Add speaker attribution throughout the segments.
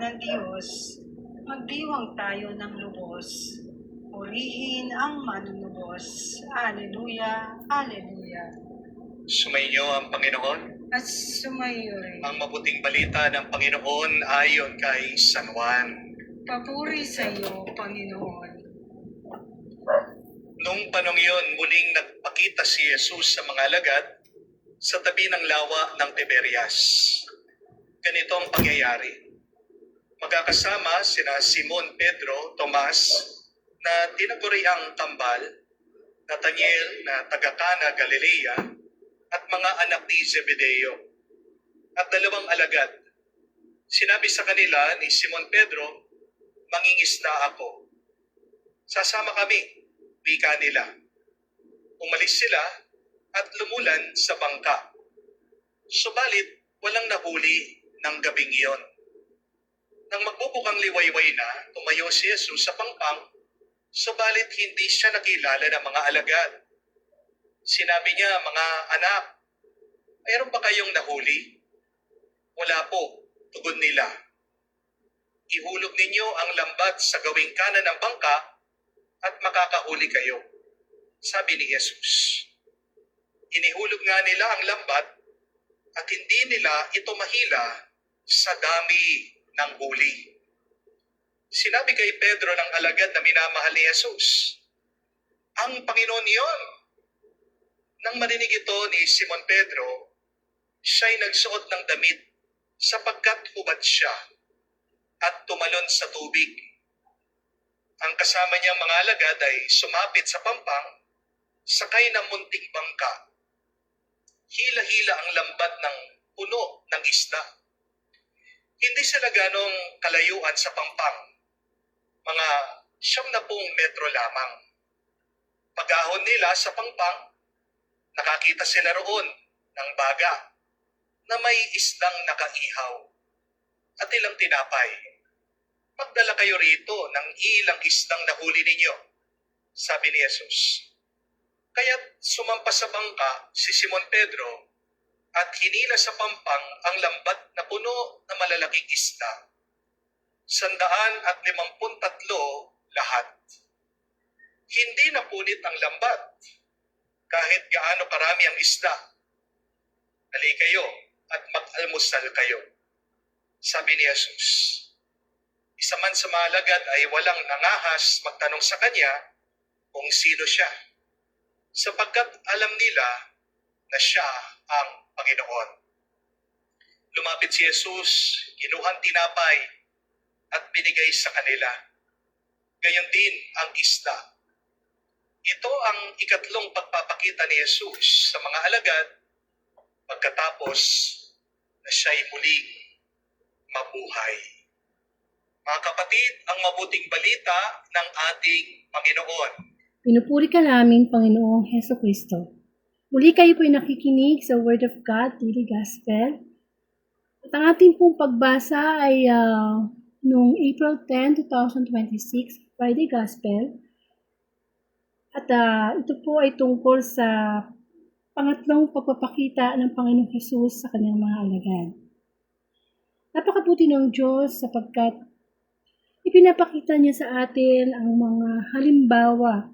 Speaker 1: ng Diyos, magdiwang tayo ng lubos. Purihin ang manunubos. Alleluia, Alleluia.
Speaker 2: Sumainyo ang Panginoon.
Speaker 1: At sumayo'y
Speaker 2: Ang mabuting balita ng Panginoon ayon kay San Juan.
Speaker 1: papuri sa iyo, Panginoon.
Speaker 2: Nung panong iyon, muling nagpakita si Jesus sa mga alagad sa tabi ng lawa ng Tiberias. Ganito ang pangyayari. Magkakasama sina Simon, Pedro, Tomas, na tinaguriang Kambal, Nathaniel na taga-Cana, Galilea, at mga anak ni Zebedeo, at dalawang alagad. Sinabi sa kanila ni Simon Pedro, "Mangingisda ako." "Sasama kami," wika nila. Umalis sila at lumulan sa bangka. Subalit walang nahuli ng gabing iyon. Nang magbubukang liwayway na, tumayo si Jesus sa pangpang, subalit hindi siya nakilala ng mga alagad. Sinabi niya, "Mga anak, mayroon ba kayong nahuli?" "Wala po," tugon nila. "Ihulog ninyo ang lambat sa gawing kanan ng bangka at makakahuli kayo," sabi ni Jesus. Inihulog nga nila ang lambat at hindi nila ito mahila sa dami ng huli. Sinabi kay Pedro ng alagad na minamahal ni Jesus, "Ang Panginoon iyon." Nang marinig ito ni Simon Pedro, siya'y nagsuot ng damit sapagkat hubad siya at tumalon sa tubig. Ang kasama niyang mga alagad ay sumapit sa pampang, sakay ng munting bangka. Hila-hila ang lambat ng puno ng isda. Hindi sila ganong kalayuan sa pampang, mga 70 metro lamang. Pag-ahon nila sa pampang, nakakita sila roon ng baga na may isdang nakaihaw at ilang tinapay. "Magdala kayo rito ng ilang isdang nahuli ninyo," sabi ni Jesus. Kaya't sumampas sa bangka si Simon Pedro at hinila sa pampang ang lambat na puno na malalaking isda. 153 lahat. Hindi napunit ang lambat kahit gaano karami ang isda. "Dali kayo at mag-almusal kayo," sabi ni Jesus. Isa man sa mga alagad ay walang nangahas magtanong sa kanya kung sino siya, sapagkat alam nila na siya ang Panginoon. Lumapit si Jesus, kinuhang tinapay at binigay sa kanila. Gayon din ang isda. Ito ang ikatlong pagpapakita ni Jesus sa mga alagad pagkatapos na siya'y muling mabuhay. Mga kapatid, ang mabuting balita ng ating Panginoon.
Speaker 3: Pinupuri ka namin, Panginoong Heso Kristo. Muli kayo po'y nakikinig sa Word of God, Daily Gospel. At ang ating pong pagbasa ay noong April 10, 2026, Friday Gospel. At ito po ay tungkol sa pangatlong pagpapakita ng Panginoong Jesus sa kanyang mga alagad. Napakabuti ng Diyos sapagkat ipinapakita niya sa atin ang mga halimbawa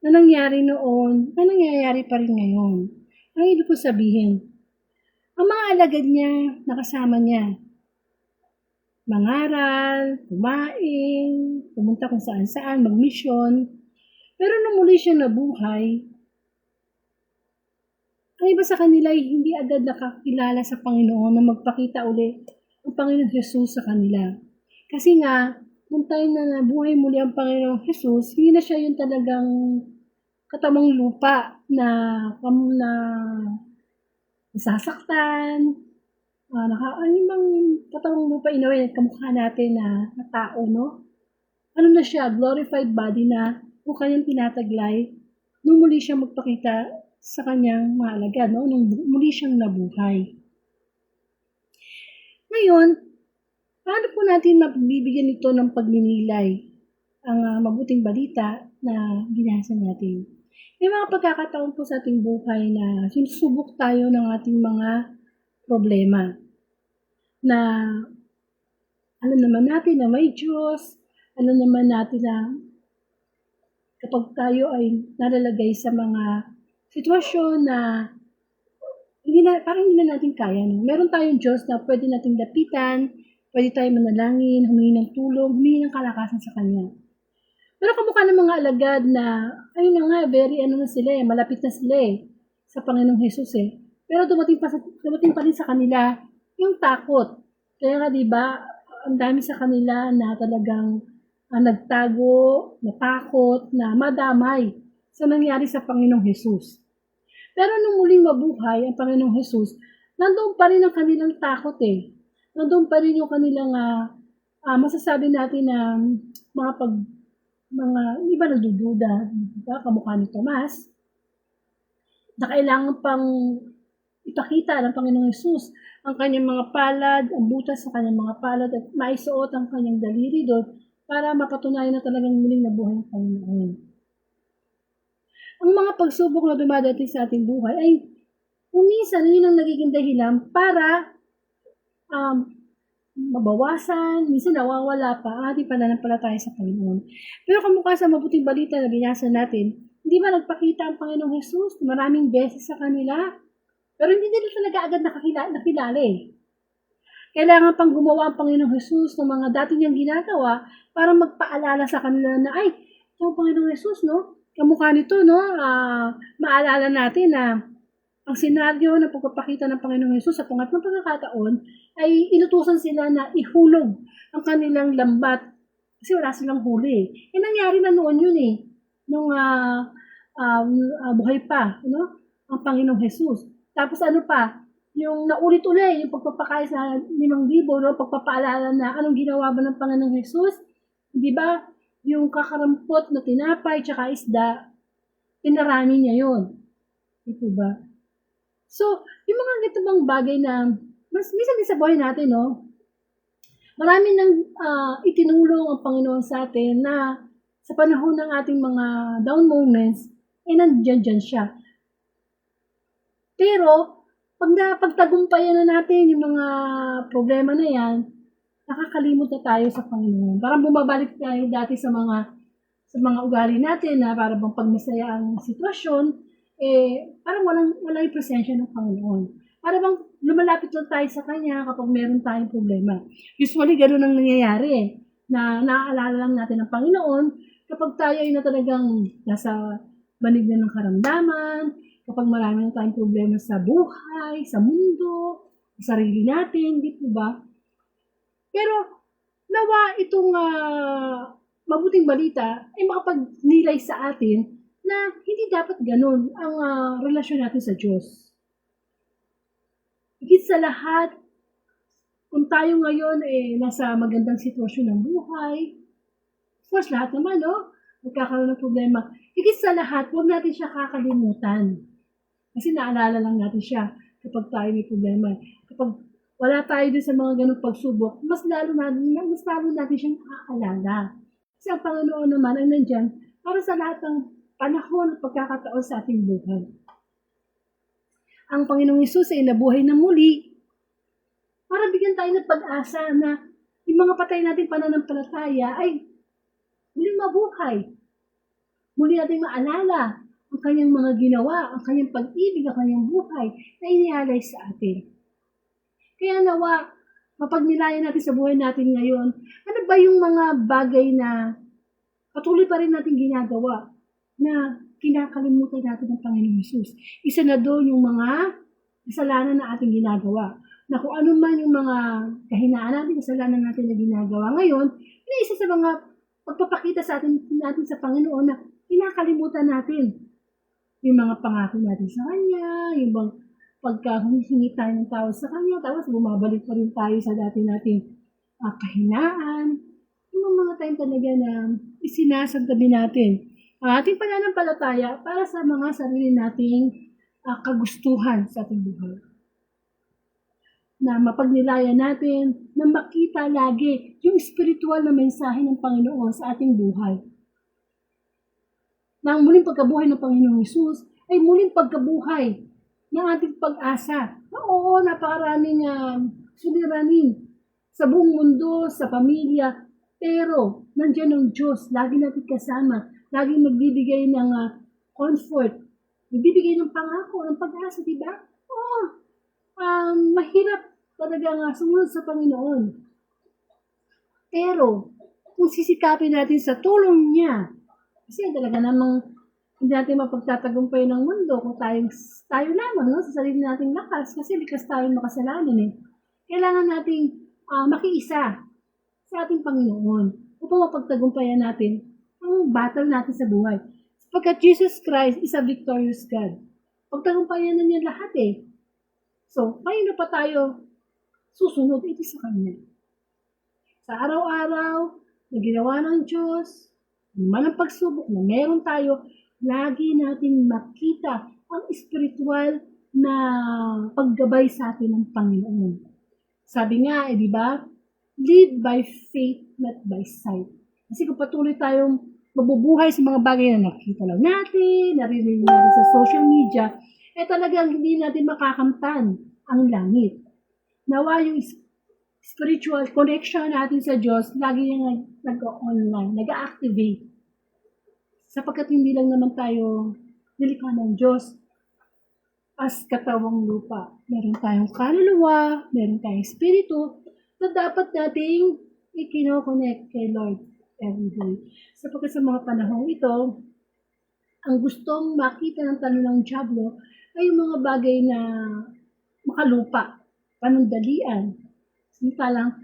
Speaker 3: na nangyari noon, na nangyayari pa rin ngayon. Ang ibig ko sabihin, ang mga alagad niya, nakasama niya, mangaral, kumain, pumunta kung saan-saan, magmisyon. Pero nung muli siya nabuhay, ang iba sa kanila ay hindi agad nakakilala sa Panginoon na magpakita ulit ang Panginoon Jesus sa kanila. Kasi nga, nung time na nabuhay muli ang Panginoong Jesus, hindi na siya yung talagang katamang lupa na nasasaktan, ano yung bang katamang lupa in a way, kamukha natin na tao, no? Ano na siya, glorified body na kung kanyang tinataglay, nung muli siya magpakita sa kanyang mga alagad, no? Nung muli siyang nabuhay. Ngayon, paano po natin mabibigyan ito ng pagninilay ang mabuting balita na binasa natin? May mga pagkakataon po sa ating buhay na sinusubok tayo ng ating mga problema na alam naman natin na may Diyos, alam naman natin na kapag tayo ay nalalagay sa mga sitwasyon na parang hindi na natin kaya. No? Meron tayong Diyos na pwede nating lapitan, pwede tayong manalangin, humingi ng tulong, humingi ng kalakasan sa Kanya. Pero kamukha ng mga alagad na, ayun na nga, very na sila malapit na sila sa Panginoong Jesus Pero dumating pa rin sa kanila yung takot. Kaya nga, di ba, ang dami sa kanila na talagang nagtago, natakot, na madamay sa nangyari sa Panginoong Jesus. Pero nung muling mabuhay ang Panginoong Jesus, nandoon pa rin ang kanilang takot Nandoon pa rin yung kanilang masasabi natin na iba nagdududa, diba? Kamukha ni Tomas, na kailangan pang ipakita ng Panginoong Jesus ang kanyang mga palad, ang butas sa kanyang mga palad at maisuot ang kanyang daliri doon para mapatunayan na talagang muling nabuhay ang Panginoon. Ang mga pagsubok na dumadating sa ating buhay ay minsan yun ang nagiging dahilan para mabawasan, minsan nawawala pa ang ating pananampalataya sa Panginoon. Pero kamukha sa mabuting balita na binasa natin, hindi ba nagpakita ang Panginoong Jesus maraming beses sa kanila? Pero hindi nila talaga agad nakilala Kailangan pang gumawa ang Panginoong Jesus ng mga dati niyang ginagawa para magpaalala sa kanila na, ay, ito ang Panginoong Jesus, no? Kamukha nito, no? Maalala natin na ang senaryo ng pagpapakita ng Panginoong Jesus sa pangatlong pagkakataon ay inutusan sila na ihulog ang kanilang lambat kasi wala silang huli. Nangyari na noon yun nung buhay pa, ang Panginoong Jesus. Tapos ano pa, yung naulit-uli, yung pagpapakain sa 5,000, pagpapaalala na anong ginawa ba ng Panginoong Jesus, di ba, yung kakarampot na tinapay tsaka isda, pinarami niya yun. Ito ba? So, yung mga ganito bang bagay na, mas minsan din sa buhay natin, marami nang itinulong ang Panginoon sa atin na sa panahon ng ating mga down moments, nandiyan siya. Pero, pagtagumpayan na natin yung mga problema na yan, nakakalimot na tayo sa Panginoon. Parang bumabalik tayo dati sa mga ugali natin na para bang pagmasaya ang sitwasyon, parang walang yung presensya ng Panginoon. Para bang lumalapit lang tayo sa Kanya kapag meron tayong problema. Usually, gano'n ang nangyayari na naaalala lang natin ng Panginoon kapag tayo ay na talagang nasa banig na ng karamdaman, kapag marami na tayong problema sa buhay, sa mundo, sa sarili natin, di po ba? Pero, nawa itong mabuting balita ay makapagnilay sa atin na hindi dapat ganun ang relasyon natin sa Diyos. Higit sa lahat, kung tayo ngayon nasa magandang sitwasyon ng buhay, of course, lahat naman, magkakaroon ng problema. Higit sa lahat, huwag natin siya kakalimutan. Kasi naalala lang natin siya kapag tayo may problema. Kapag wala tayo din sa mga ganung pagsubok, mas lalo natin siyang aalala. Kasi ang Panginoon naman ay nandyan para sa lahat ng panahon at pagkakataon sa ating buhay. Ang Panginoong Hesus ay nabuhay na muli para bigyan tayo ng pag-asa na yung mga patay nating pananampalataya ay muling mabuhay. Muli natin maalala ang kanyang mga ginawa, ang kanyang pag-ibig, ang kanyang buhay na inialay sa atin. Kaya nawa, mapagnilayan natin sa buhay natin ngayon, ano ba yung mga bagay na patuloy pa rin natin ginagawa na kinakalimutan natin ng Panginoong Jesus. Isa na doon yung mga kasalanan na ating ginagawa. na kung ano man yung mga kahinaan natin, kasalanan natin na ginagawa ngayon, na isa sa mga pagpapakita sa natin sa Panginoon na kinakalimutan natin yung mga pangako natin sa Kanya, yung bang pagka humihingi tayo ng tawad sa Kanya, tapos bumabalik pa rin tayo sa dati nating kahinaan. Yung mga time talaga na isinasantabi natin ang ating pananampalataya para sa mga sarili nating kagustuhan sa ating buhay. Na mapagnilaya natin, na makita lagi yung spiritual na mensahe ng Panginoon sa ating buhay. Na ang muling pagkabuhay ng Panginoong Hesus ay muling pagkabuhay ng ating pag-asa. Oo, napakaraming suliranin sa buong mundo, sa pamilya, pero nandiyan ang Diyos, lagi natin kasama, laging magbibigay ng comfort, magbibigay ng pangako, ng pag-asa, di ba? Oo, mahirap talaga sumunod sa Panginoon. Pero, kung sisikapin natin sa tulong niya, kasi talaga namang hindi natin mapagtatagumpay ng mundo kung tayo lamang, no? Sa sarili nating lakas, kasi likas tayong makasalanan eh. Kailangan nating makiisa sa ating Panginoon upang mapagtagumpayan natin ang battle natin sa buhay. Sapagkat Jesus Christ is a victorious God. Pagtagumpayan na niya lahat eh. So, ngayon na pa tayo susunod ito sa Kanya. Sa araw-araw na ginawa ng Diyos, naman ang pagsubok na meron tayo, lagi natin makita ang spiritual na paggabay sa atin ng Panginoon. Sabi nga, di ba? Live by faith, not by sight. Kasi kung patuloy tayong mabubuhay sa mga bagay na nakikita lang natin, narinig natin sa social media, talagang hindi natin makakamtan ang langit. Nawa yung spiritual connection natin sa Diyos, lagi yung nag-online, nag-activate. Sapagkat hindi lang naman tayo nilikha ng Diyos as katawang lupa. Meron tayong kaluluwa, meron tayong espiritu, na dapat nating i-connect kay Lord every day. Sapagkat sa mga panahong ito, ang gustong makita ng talo ng Diablo ay yung mga bagay na makalupa, panandalian. Samantalang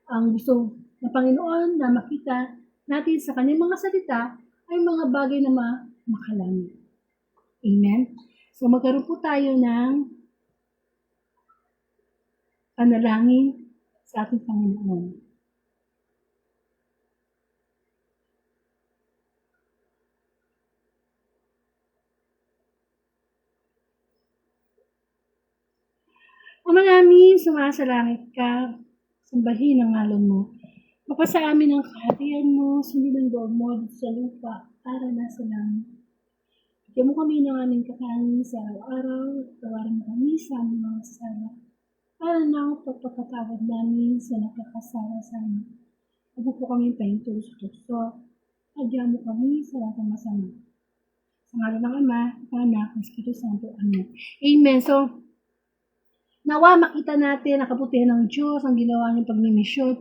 Speaker 3: ang gusto ng Panginoon na makita natin sa kanyang mga salita ay mga bagay na makalangit. Amen? So magkaroon po tayo ng panalangin sa ating Panginoon. Ama namin, sumasalangit ka, sambahin ang ngalan mo. Mapasa amin ang kaharian mo, sunod ang loob mo sa lupa, para nasa langit. Bigyan mo kami ng aming kakanin sa araw-araw, tawarin mo kami sa aming mga sala. Para na pagpapatawad namin sa nakakasala sa amin. Huwag po kami pahintulot sa tukso, adyan mo kami sa lahat ng masama. Sa ngalan ng Ama, Anak, Espiritu Santo. Amen. Amen. So, nawa makita natin ang kabutihan ng Diyos, ang ginawa niyang pagmimisyon.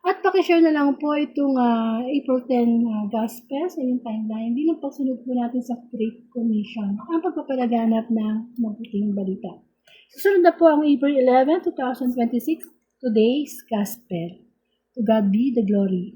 Speaker 3: At pakishare na lang po itong April 10 Gospel sa inyong timeline. Hindi lang pagsunod po natin sa Great Commission, ang pagpapalaganap ng mabuting balita. Susunod na po ang April 11, 2026, today's Gospel. To God be the glory.